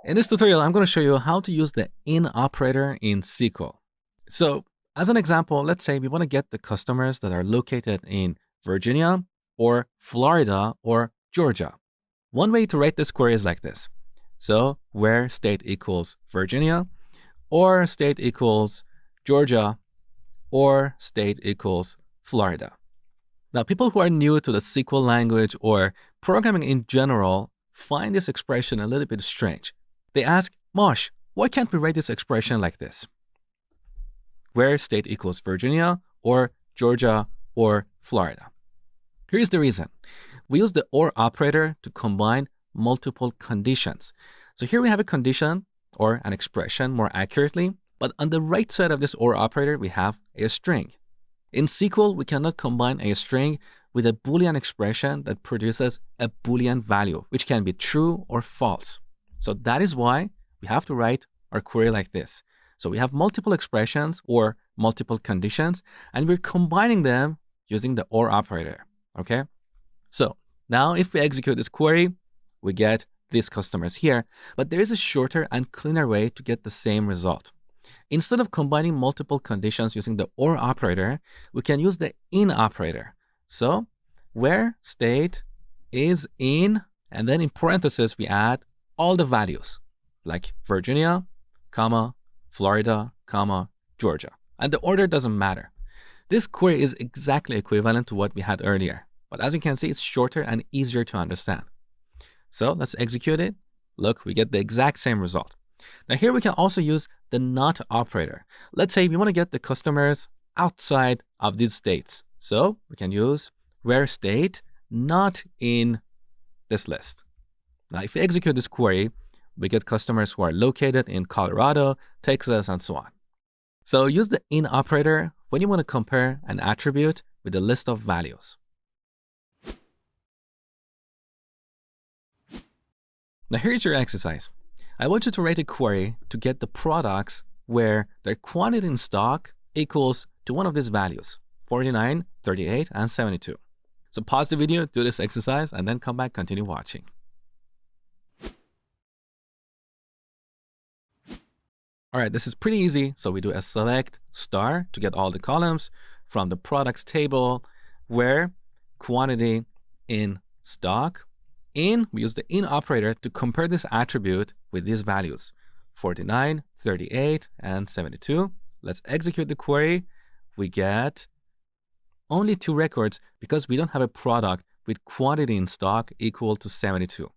In this tutorial, I'm going to show you how to use the in operator in SQL. So as an example, let's say we want to get the customers that are located in Virginia or Florida or Georgia. One way to write this query is like this. So where state equals Virginia or state equals Georgia or state equals Florida. Now, people who are new to the SQL language or programming in general find this expression a little bit strange. They ask, Mosh, why can't we write this expression like this? Where state equals Virginia or Georgia or Florida. Here's the reason. We use the OR operator to combine multiple conditions. So here we have a condition or an expression more accurately, but on the right side of this OR operator, we have a string. In SQL, we cannot combine a string with a Boolean expression that produces a Boolean value, which can be true or false. So that is why we have to write our query like this. So we have multiple expressions or multiple conditions, and we're combining them using the OR operator, okay? So now if we execute this query, we get these customers here, but there is a shorter and cleaner way to get the same result. Instead of combining multiple conditions using the OR operator, we can use the in operator. So where state is in, and then in parentheses, we add all the values like Virginia, comma, Florida, comma, Georgia. And the order doesn't matter. This query is exactly equivalent to what we had earlier. But as you can see, it's shorter and easier to understand. So let's execute it. Look, we get the exact same result. Now here we can also use the not operator. Let's say we want to get the customers outside of these states. So we can use where state not in this list. Now if we execute this query, we get customers who are located in Colorado, Texas, and so on. So use the in operator when you want to compare an attribute with a list of values. Now here's your exercise. I want you to write a query to get the products where their quantity in stock equals to one of these values, 49, 38, and 72. So pause the video, do this exercise, and then come back, continue watching. All right, this is pretty easy. So we do a select star to get all the columns from the products table where quantity in stock. We use the in operator to compare this attribute with these values, 49, 38, and 72. Let's execute the query. We get only 2 records because we don't have a product with quantity in stock equal to 72.